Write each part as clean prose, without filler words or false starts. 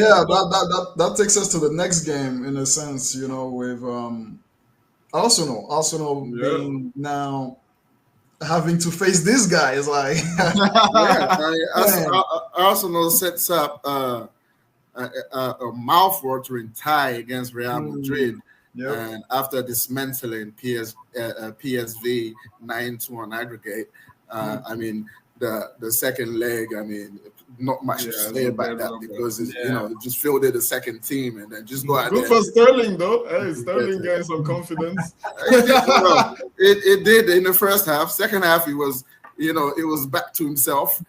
yeah, that takes us to the next game in a sense, with Arsenal Yeah. being now having to face this guy is like, Yeah, man. Arsenal sets up a mouth-watering tie against Real Madrid, Yep. and after dismantling PSV 9-2 on aggregate, I mean the second leg, I mean not much to say about that because it's, it just fielded the second team and then just go out Good there. for Sterling though. Hey, Sterling getting some confidence. It did in the first half. Second half, it was back to himself.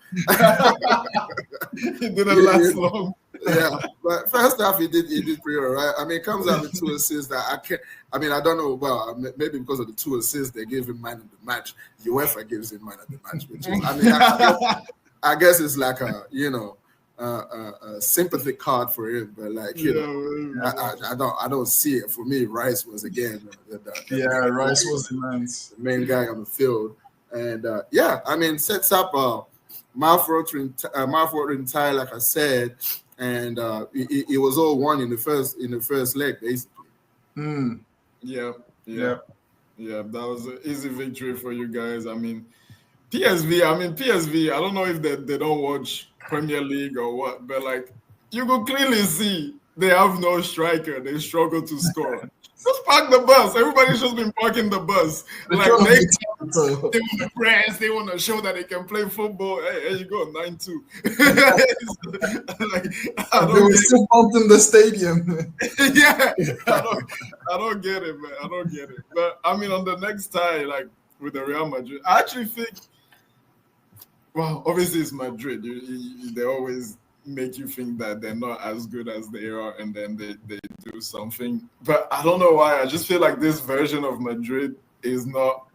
It didn't last long. Yeah, but first half he did pretty all right. I mean, it comes out with 2 assists that I can't. I mean, I don't know. Well, maybe because of the 2 assists, they gave him man of the match. UEFA gives him man of the match, which is, I mean, I guess it's like a sympathy card for him. But like I don't see it. For me, Rice was again Rice was the main guy on the field, and I mean, sets up mouth-watering tie, like I said. And it was all won in the first leg, basically. Yeah. That was an easy victory for you guys. I mean, PSV. I don't know if they don't watch Premier League or what, but like you could clearly see they have no striker. They struggle to score. Just park the bus. Everybody's just been parking the bus. Like they want to press. They want to show that they can play football. Hey, there you go, 9-2. They were still pumped in the stadium. Yeah, I don't get it, man. I don't get it. But I mean, on the next tie, like with the Real Madrid, I actually think. Well, obviously it's Madrid. They always make you think that they're not as good as they are, and then they do something. But I don't know why. I just feel like this version of Madrid is not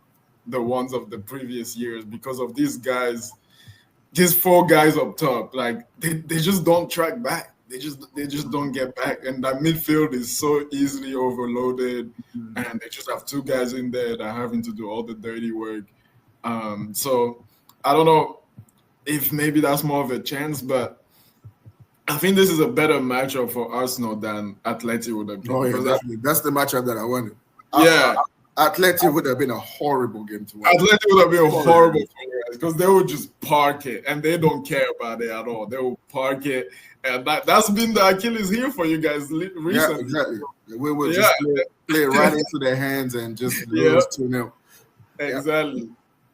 the ones of the previous years because of these guys, these 4 guys up top. Like they just don't track back. They just don't get back, and that midfield is so easily overloaded, and they just have 2 guys in there that are having to do all the dirty work. So I don't know if maybe that's more of a chance, but I think this is a better matchup for Arsenal than Atleti would have been. Oh, yeah, that's the matchup that I wanted. Yeah. Atleti would have been a horrible game to watch. Atleti would have been horrible for you guys because they would just park it, and they don't care about it at all. They will park it, and that's been the Achilles heel for you guys recently. Yeah, exactly. We will just play right into their hands and just lose 2-0. Exactly. Yeah.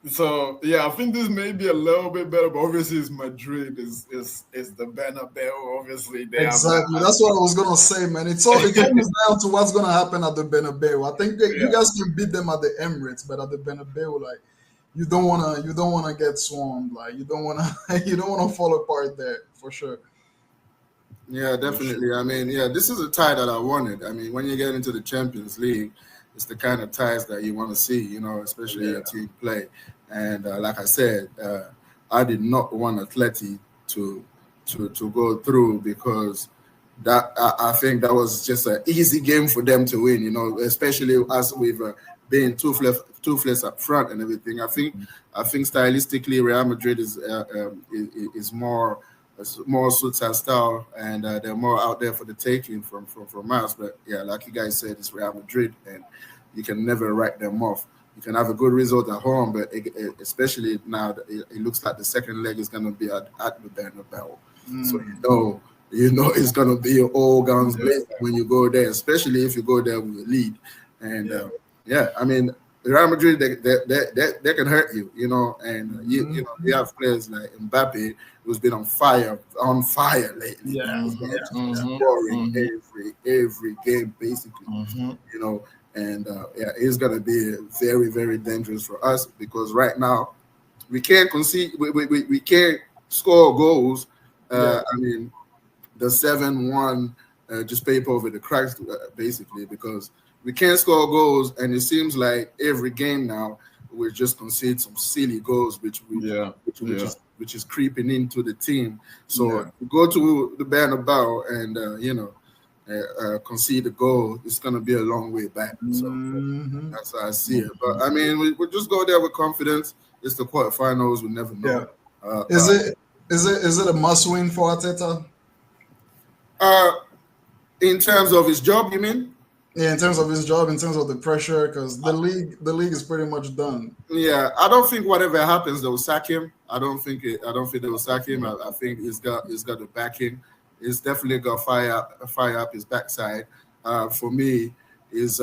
So I think this may be a little bit better, but obviously it's Madrid is the Bernabeu. Obviously, exactly. That's what I was gonna say, man. It comes down to what's gonna happen at the Bernabeu. I think you guys can beat them at the Emirates, but at the Bernabeu, like you don't wanna get swarmed. Like you don't wanna fall apart there for sure. Yeah, definitely. I mean, this is a tie that I wanted. I mean, when you get into the Champions League, it's the kind of ties that you want to see, especially your team play. And like I said, I did not want Atleti to go through because that I think that was just an easy game for them to win. Especially as we've been toothless up front and everything. I think stylistically, Real Madrid is more suits our style, and they're more out there for the taking from us. But yeah, like you guys said, it's Real Madrid, and you can never write them off. You can have a good result at home, but especially now, it looks like the second leg is going to be at the Bernabeu. So it's going to be all guns blazing when you go there, especially if you go there with a lead. And I mean, Real Madrid, they can hurt you, and you have players like Mbappe who's been on fire lately. Scoring every game basically, and it's gonna be very, very dangerous for us because right now we can't concede, we can't score goals. I mean, the 7-1 just paper over the cracks basically because we can't score goals, and it seems like every game now we just concede some silly goals, which is creeping into the team. So to go to the Bernabeu and concede a goal, it's going to be a long way back. So that's how I see it. But I mean, we just go there with confidence. It's the quarterfinals. We never know. Is it a must win for Arteta? In terms of his job, you mean? Yeah, in terms of his job, in terms of the pressure, because the league is pretty much done. Yeah, I don't think whatever happens they'll sack him. I don't think they will sack him. I think he's got the backing. He's definitely got fire up his backside. For me, is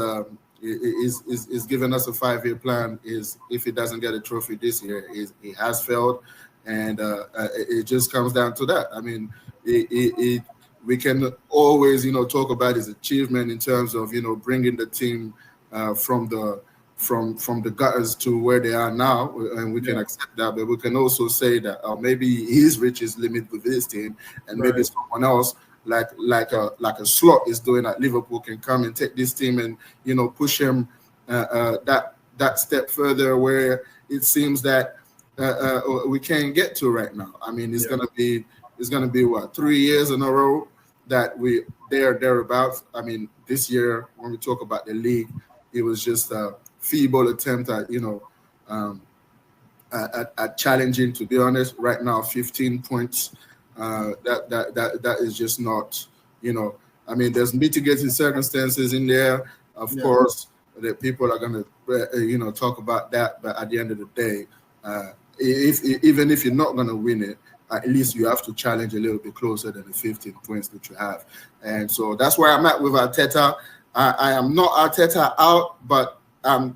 giving us a 5-year plan. Is if he doesn't get a trophy this year, he has failed, and it just comes down to that. I mean, we can always talk about his achievement in terms of bringing the team from the gutters to where they are now, and we can accept that. But we can also say that maybe his riches limit with his team, and maybe someone else like a Slot is doing at Liverpool can come and take this team and push him that step further where it seems that we can't get to right now. I mean, it's gonna be what, 3 years in a row that we thereabouts. I mean, this year when we talk about the league, it was just a feeble attempt at at challenging. To be honest, right now 15 points. That is just not. I mean, there's mitigating circumstances in there, of course, that people are going to talk about that. But at the end of the day, even if you're not going to win it, at least you have to challenge a little bit closer than the 15 points that you have. And so that's where I'm at with Arteta. I am not Arteta out, but I'm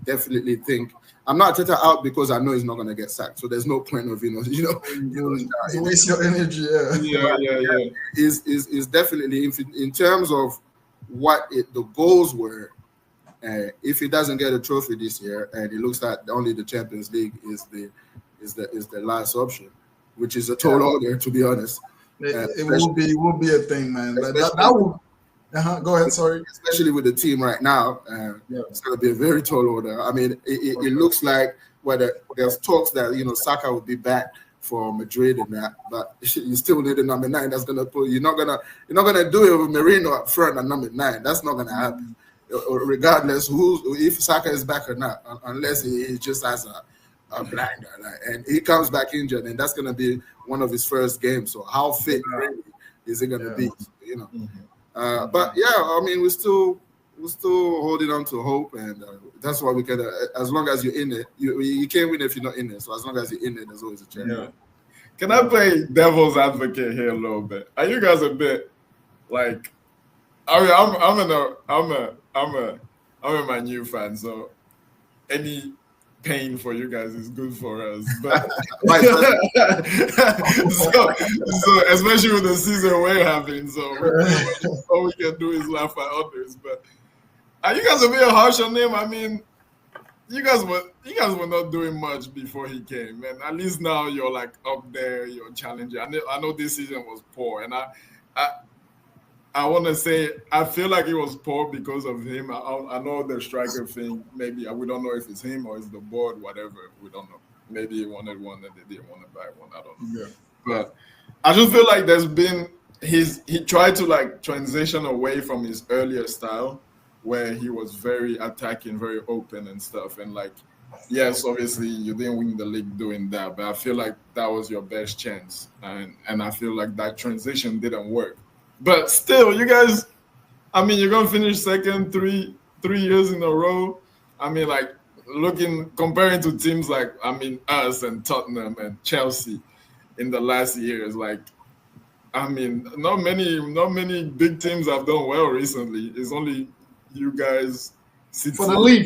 definitely think I'm not Arteta out because I know he's not going to get sacked. So there's no point of you waste your energy. Yeah. Is definitely in terms of what the goals were. If he doesn't get a trophy this year, and it looks like only the Champions League is the last option, which is a tall order, to be honest. It will be a thing, man. That will. Go ahead. Sorry. Especially with the team right now, it's going to be a very tall order. I mean, it looks like there's talks that Saka will be back for Madrid and that, but you still need a number 9 that's going to put. You're not gonna do it with Merino up front and number 9. That's not going to happen, regardless if Saka is back or not, unless he just has a blinder, and he comes back injured, and that's going to be one of his first games. So how fit really is it going to be? But yeah, I mean, we're still holding on to hope, and that's why we can. As long as you're in it, you can't win if you're not in it. So as long as you're in it, there's always a chance. Yeah. Can I play devil's advocate here a little bit? Are you guys a bit like? I mean, I'm a Man U fan, so any pain for you guys is good for us. But so especially with the season we're having, so all we can do is laugh at others. But are you guys a bit harsh on him? I mean, you guys were not doing much before he came, and at least now you're like up there, you're challenging. I know this season was poor, and I want to say I feel like it was poor because of him. I know the striker thing. Maybe we don't know if it's him or it's the board. Whatever, we don't know. Maybe he wanted one and they didn't want to buy one. I don't know. Yeah. But I just feel like he tried to like transition away from his earlier style, where he was very attacking, very open and stuff. And like, yes, obviously you didn't win the league doing that, but I feel like that was your best chance, and I feel like that transition didn't work. But still, you guys, I mean, you're going to finish second 3 years in a row. I mean, like, comparing to teams like, I mean, us and Tottenham and Chelsea in the last years, like, I mean, not many big teams have done well recently. It's only you guys. City. For the league.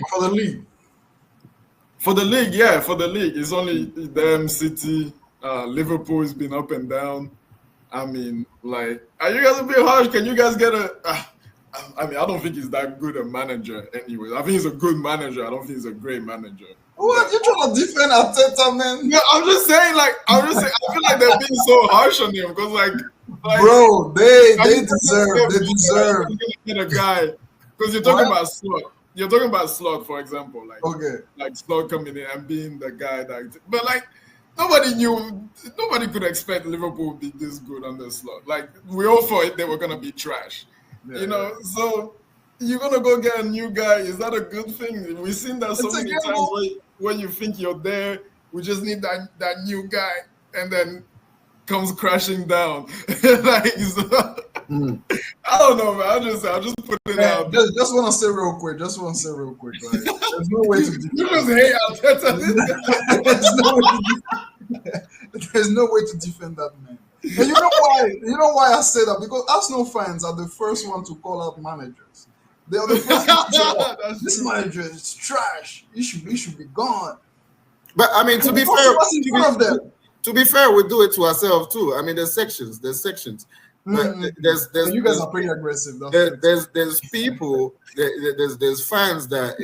Yeah, for the league. It's only them, City, Liverpool has been up and down. I mean, like, are you guys a bit harsh? Can you guys get I mean, I don't think he's that good a manager anyway. I think he's a good manager. I don't think he's a great manager. What? You're trying to defend Arteta, man? Yeah, I feel like they're being so harsh on him because, like bro, they deserve. Get a guy because you're talking about Slot. You're talking about Slot, for example, like Slot coming in and being the guy but like. Nobody could expect Liverpool to be this good on the Slot. Like, we all thought they were going to be trash, So you're going to go get a new guy. Is that a good thing? We've seen that so many times where you think you're there. We just need that new guy. And then comes crashing down. Like, so, I don't know, man. I'll just put it out. Just want to say real quick. Right? There's no way to defend. You just hate Arteta. There's no way to defend that man. And you know why? You know why I say that? Because Arsenal fans are the first one to call out managers. They are the first one to say, this manager is trash. He should be gone. But I mean, to be fair, we do it to ourselves too. I mean, there's sections. But there's you guys are pretty aggressive. There's people. There's fans that,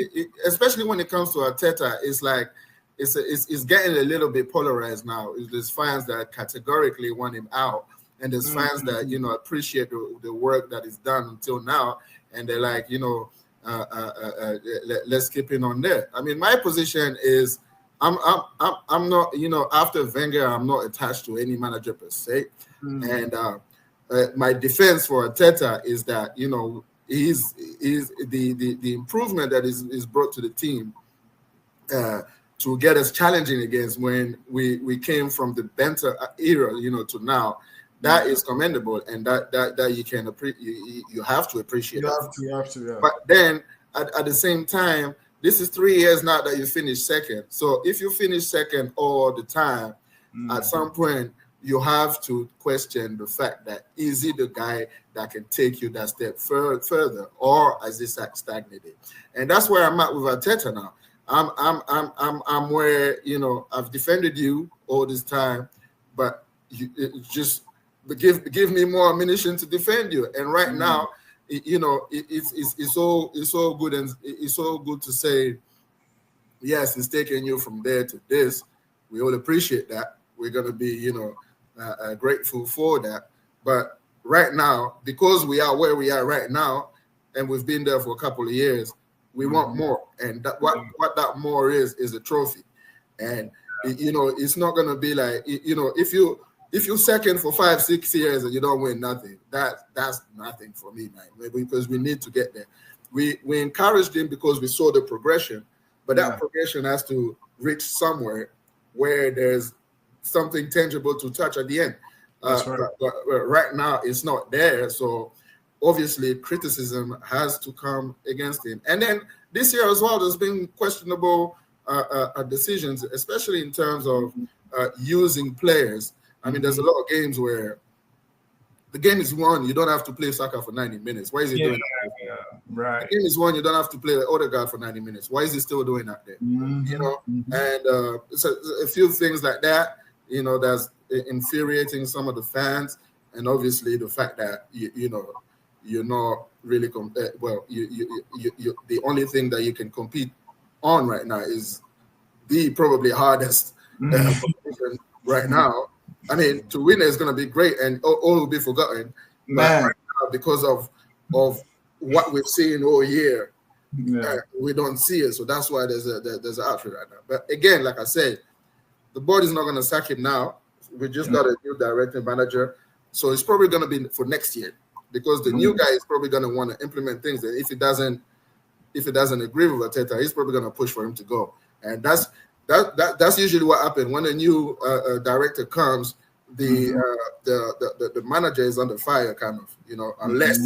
especially when it comes to Arteta, it's like it's getting a little bit polarized now. There's fans that categorically want him out, and there's fans that appreciate the work that is done until now, and they're like, let's keep it on there. I mean, my position is I'm not, after Wenger, I'm not attached to any manager per se, and my defense for Arteta is that he's the improvement that is brought to the team to get us challenging against when we came from the Benta era, to now. That is commendable, and that you can you have to appreciate. You have to, yeah. But then at the same time, this is 3 years now that you finished second. So if you finish second all the time, at some point you have to question the fact that is he the guy that can take you that step further, or has this stagnated? And that's where I'm at with Arteta now. I'm where I've defended you all this time, but just give me more ammunition to defend you. And right now, it's so good, and it's so good to say, yes, it's taking you from there to this. We all appreciate that. We're gonna be grateful for that. But right now, because we are where we are right now, and we've been there for a couple of years, we want more. And what that more is a trophy. And it's not gonna be like if you're second for 5-6 years and you don't win nothing, that's nothing for me, man. Because we need to get there. We encouraged him because we saw the progression, but that progression has to reach somewhere where there's something tangible to touch at the end. That's right. But right now, it's not there. So obviously, criticism has to come against him. And then this year as well, there's been questionable decisions, especially in terms of using players. I mean, there's a lot of games where the game is won, you don't have to play Saka for 90 minutes. Why is he doing that? Yeah, right. The game is won, you don't have to play the Odegaard for 90 minutes. Why is he still doing that there? And so a few things like that, that's infuriating some of the fans. And obviously the fact that, you're not really, the only thing that you can compete on right now is the probably hardest competition right now. I mean, to win is going to be great, and all will be forgotten. But right now, because of what we've seen all year, we don't see it. So that's why there's an outfit right now. But again, like I said, the board is not going to sack him now. We just got a new director manager, so it's probably going to be for next year, because the new guy is probably going to want to implement things. And if he doesn't agree with Arteta, he's probably going to push for him to go. And that's usually what happens when a new director comes. The manager is under fire, kind of, unless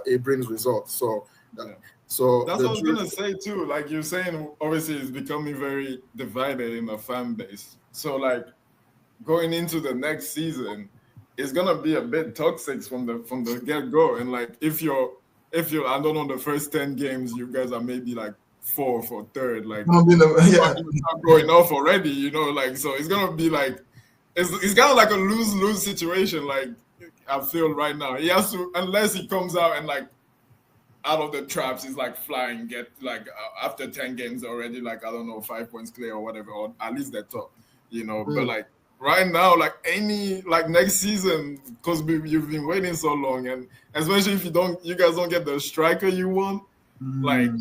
it brings results. So that's what I was gonna say too. Like you're saying, obviously it's becoming very divided in the fan base. So like going into the next season, it's gonna be a bit toxic from the get go. And like if you're I don't know, the first 10 games you guys are maybe like 4th or 3rd, like not going off already, like, so it's gonna be like it's kind of like a lose-lose situation. Like I feel right now, he has to, unless he comes out and like out of the traps, he's like flying, get like after 10 games already, like I don't know, 5 points clear or whatever, or at least the top, But like right now, like next season, because you've been waiting so long, and especially if you guys don't get the striker you want, like.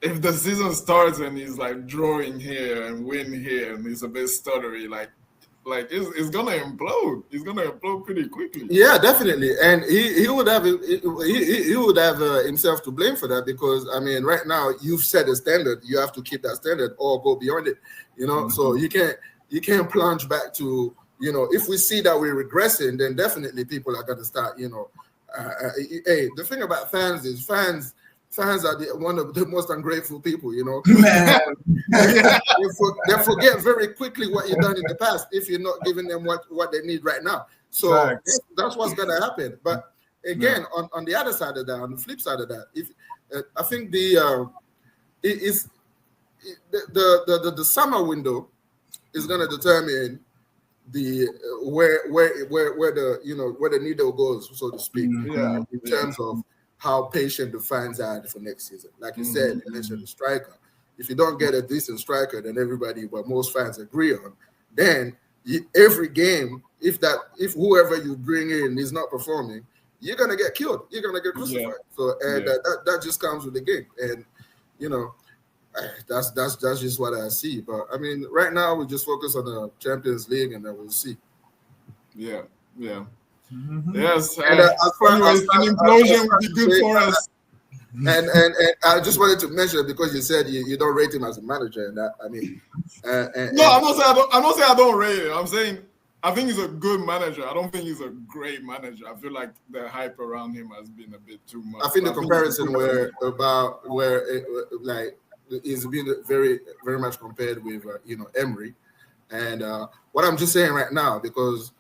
If the season starts and he's like drawing here and win here and he's a bit stuttery, like it's gonna implode. He's gonna implode pretty quickly. Yeah, definitely, and he would have himself to blame for that, because I mean, right now you've set a standard. You have to keep that standard or go beyond it. So you can't plunge back to if we see that we're regressing, then definitely people are going to start, hey, the thing about fans is fans are one of the most ungrateful people, Man. They forget very quickly what you've done in the past if you're not giving them what they need right now. So that's what's going to happen. But again, on the other side of that, on the flip side of that, if I think the summer window is going to determine the where the needle goes, so to speak, in terms of how patient the fans are for next season. Like you said, you mentioned the striker. If you don't get a decent striker, then most fans agree on, then every game, if whoever you bring in is not performing, you're gonna get killed. You're gonna get crucified. So that just comes with the game, and that's just what I see. But I mean, right now we just focus on the Champions League, and then we'll see. Yeah. Mm-hmm. Yes. And anyways, an implosion would be good for us. And I just wanted to mention, because you said you don't rate him as a manager, and that, I mean, I'm not saying I don't rate him. I'm saying I think he's a good manager. I don't think he's a great manager. I feel like the hype around him has been a bit too much. I think the comparison he's been very, very much compared with Emery, and what I'm just saying right now, because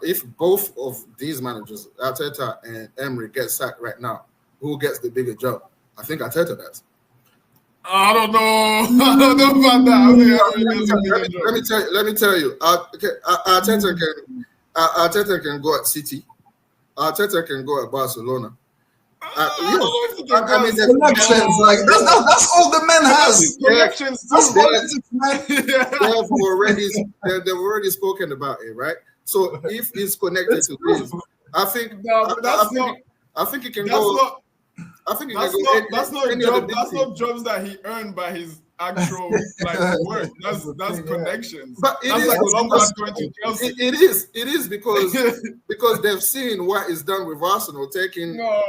if both of these managers, Arteta and Emery, get sacked right now, who gets the bigger job? I think Arteta does. I don't know. I don't know about that. Let me tell you. Arteta can go at City. Arteta can go at Barcelona. Connections, like that's all the man has. Connections too. They've already spoken about it, right? So if he's connected to this, I think he can go. I think that's not jobs that he earned by his actual work. That's connections. But it is because they've seen what is done with Arsenal, taking a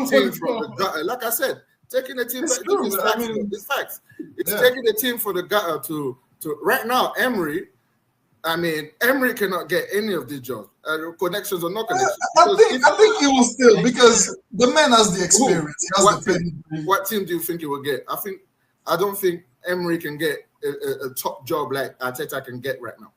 team from the gutter. Like I said, taking a team. It's facts. It's taking a team for the gutter to right now. Emery cannot get any of these jobs. Connections or no connections. I think he will still, because the man has the experience. He has the pedigree. What team do you think he will get? I don't think Emery can get a top job like Arteta can get right now.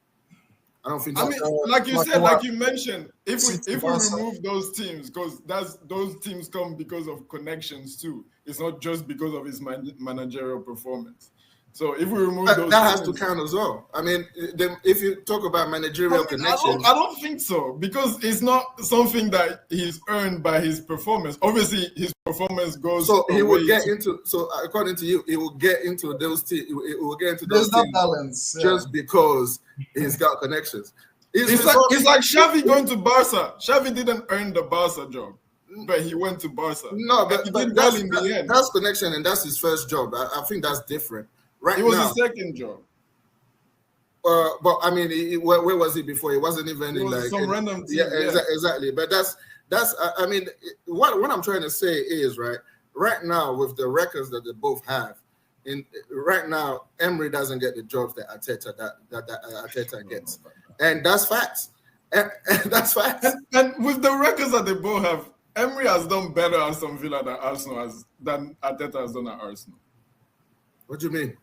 I don't think so. I mean, like you said, like you mentioned, if we remove those teams, because those teams come because of connections too. It's not just because of his managerial performance. So if we remove those, that has to count as well. I mean, if you talk about managerial connections, I don't think so, because it's not something that he's earned by his performance. Obviously, his performance goes. So he will get into. So according to you, he will get into those teams. He will get into those teams balance, just because he's got connections. It's like Xavi going to Barca. Xavi didn't earn the Barca job, but he went to Barca. No, but he did well in the end. That's connection, and that's his first job. I think that's different. Right, it was his second job. But I mean, where was he before? He wasn't even in some random team. Yeah, exactly. But that's. I mean, what I'm trying to say is right now with the records that they both have, right now Emery doesn't get the jobs that Arteta gets, and that's facts. And that's facts. And with the records that they both have, Emery has done better at Aston Villa than Arteta has done at Arsenal. What do you mean?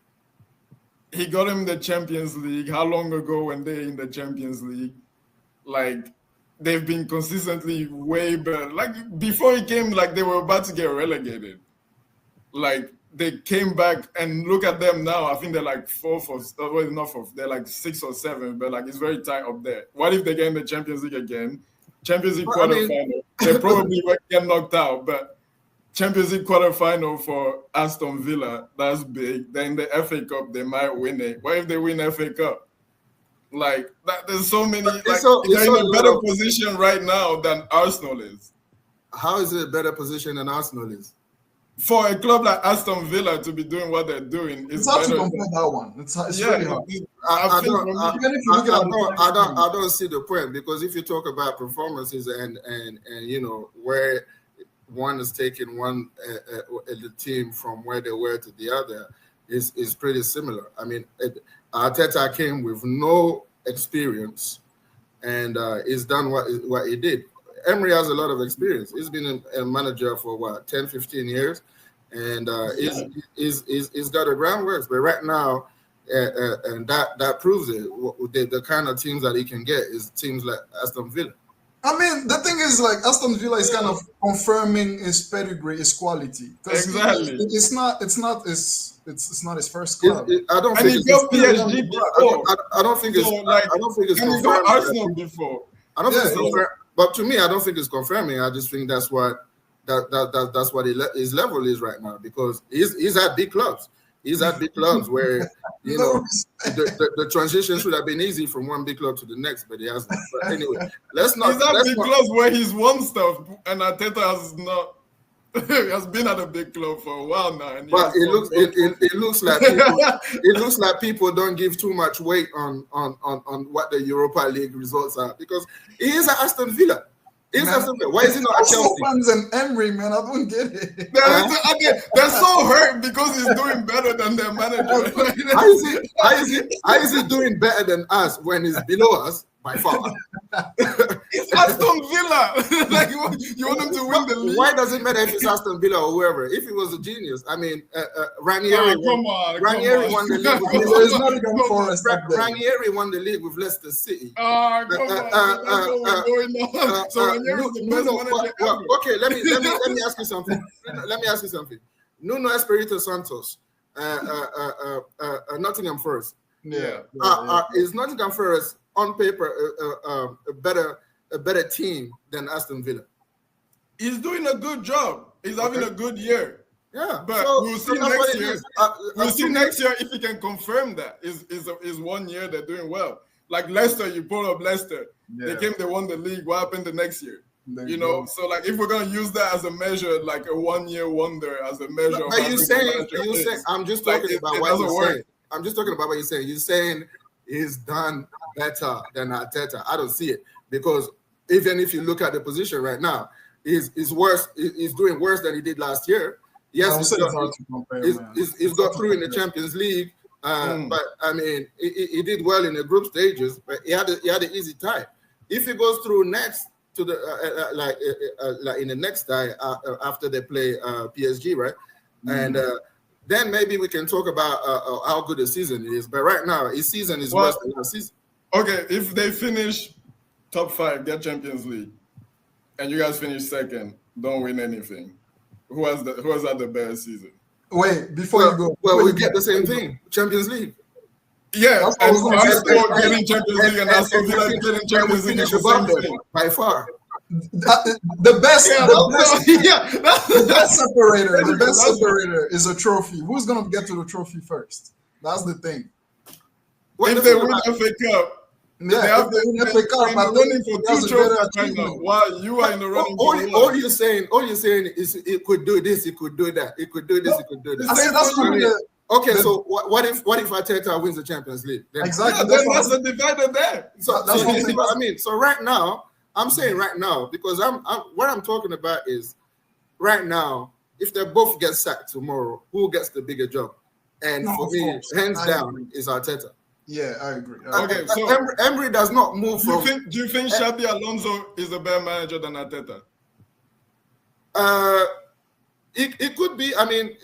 He got him the Champions League. How long ago when they're in the Champions League? They've been consistently way better. Before he came, they were about to get relegated. They came back, and look at them now. I think they're fourth or not fourth. They're 6th or 7th, but it's very tight up there. What if they get in the Champions League again? Champions League quarterfinal. They probably won't get knocked out, but Champions League quarterfinal for Aston Villa, that's big. Then the FA Cup, they might win it. What if they win FA Cup? There's so many. They're in a better position right now than Arsenal is. How is it a better position than Arsenal is? For a club like Aston Villa to be doing what they're doing, it's hard to compare that one. It's really hard. I don't see the point, because if you talk about performances and where one is taking the team from where they were to the other, is pretty similar. I mean, Arteta came with no experience, and he's done what he did. Emery has a lot of experience. He's been a manager for 10, 15 years, and he's got the groundwork. But right now, and that proves it. The kind of teams that he can get is teams like Aston Villa. I mean, the thing is, like, Aston Villa is kind of confirming his pedigree, his quality. Exactly. It's not his first club. I don't and think he got PSG before. I don't think it's. So, like, I don't think it's. And he got Arsenal before. I don't think it's confirmed. But to me, I don't think it's confirming. I just think that's what his level is right now, because he's at big clubs. He's at big clubs where the transition should have been easy from one big club to the next, but he hasn't. But anyway, let's not. He's at big clubs where he's won stuff, and Arteta has not. He has been at a big club for a while now. And but it looks like people, it looks like people don't give too much weight on what the Europa League results are, because he is at Aston Villa. Why is he not at Chelsea? Fans and Emery, man, I don't get it. They're so hurt because he's doing better than their manager. How is he doing better than us when he's below us by far? It's Aston Villa. Like you want him to win the league. Why does it matter if it's Aston Villa or whoever? If he was a genius, I mean, Ranieri won the league. Ranieri won the league with Leicester City. So Ranieri is the best manager ever. Okay, let me ask you something. Nuno Espirito Santos, Nottingham Forest. Is Nottingham Forest on paper a better team than Aston Villa? He's doing a good job. He's having a good year. Yeah, but we'll see next year. We'll see next year if he can confirm that. Is 1 year they're doing well. Like Leicester, you pull up Leicester. Yeah. They won the league. What happened the next year? You know, so like if we're gonna use that as a measure, like a 1 year wonder as a measure. But you saying I'm just talking about what you're saying. I'm just talking about what you're saying. You're saying he's done better than Arteta. I don't see it, because even if you look at the position right now, he's worse. He's doing worse than he did last year. Yes, he's got through in the Champions League, but I mean, he did well in the group stages. But he had an easy time. If he goes through next to the like in the next tie after they play PSG, right, and. Then maybe we can talk about how good the season is. But right now, his season is worse than last season. Okay, if they finish top 5, get Champions League, and you guys finish second, don't win anything, who has had the best season? Wait, before you go. Well, we get the same thing, Champions League. Yeah, and Arsenal getting Champions League and Aston Villa getting Champions League is the same thing. By far. The best separator is a trophy. Who's gonna get to the trophy first? That's the thing. If they win FA Cup, they have the FA Cup. But running for 2 trophies right now. While you are in the running. All you're saying is it could do this, it could do that, it could do this, it could do this. I said that's really okay. So what if Arteta wins the Champions League? Then exactly. Then that's a divider there. So that's what I mean. So right now. I'm saying right now, because what I'm talking about is right now, if they both get sacked tomorrow, who gets the bigger job? And for me, hands down, is Arteta. Yeah, I agree. Okay, so Emery does not move from. Do you think Xabi Alonso is a better manager than Arteta? It could be. I mean,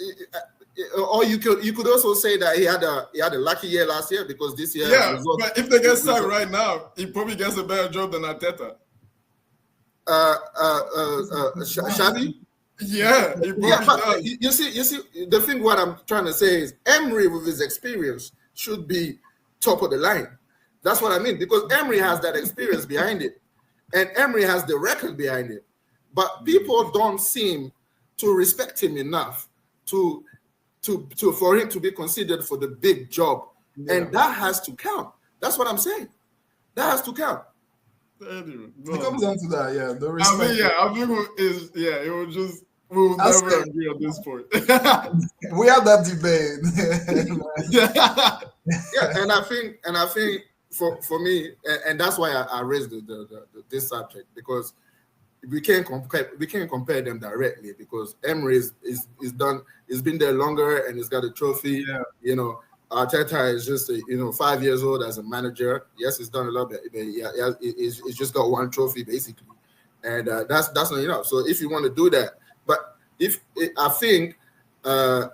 or you could also say that he had a lucky year last year, because this year. Yeah, but if they get sacked right now, he probably gets a better job than Arteta. Xabi? Yeah, but you see, the thing what I'm trying to say is Emery with his experience should be top of the line. That's what I mean, because Emery has that experience behind it, and Emery has the record behind it. But people don't seem to respect him enough to for him to be considered for the big job, and that has to count. That's what I'm saying. That has to count. Anyway, it comes down to that, yeah. The respect. I think it will just we'll never agree on this point. We had that debate. Yeah, and I think for me, and that's why I raised this subject, because we can't compare them directly because Emery is done. He's been there longer and he's got a trophy. Yeah. You know, Arteta is just 5 years old as a manager. Yes, he's done a lot, but he's just got one trophy basically, and that's not enough. So if you want to do that, but I think the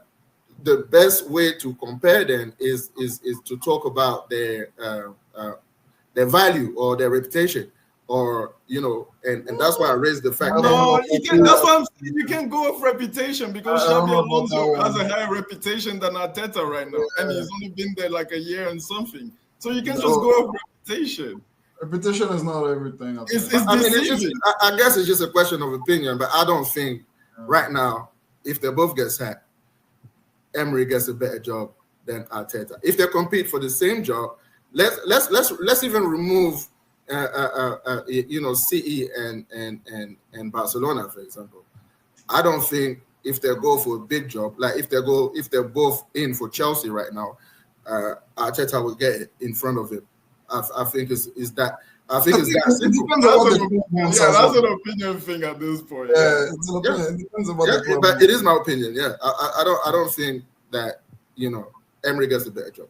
best way to compare them is to talk about their value or their reputation. Or and that's why I raised the fact. No, that's why I'm saying you can't go off reputation because Xabi Alonso has a higher reputation than Arteta right now, and he's only been there like a year and something. So you can just go off reputation. Reputation is not everything. I guess it's just a question of opinion, but I don't think right now, if they both get sacked, Emery gets a better job than Arteta. If they compete for the same job, let's even remove. CE and Barcelona, for example. I don't think if they go for a big job, like if they're both in for Chelsea right now, Arteta will get it in front of him. I think it's that. I think it's that simple. That's an opinion thing at this point. Yeah, it's an opinion. It depends about the club. But it is my opinion. Yeah, I don't think that Emery gets a better job.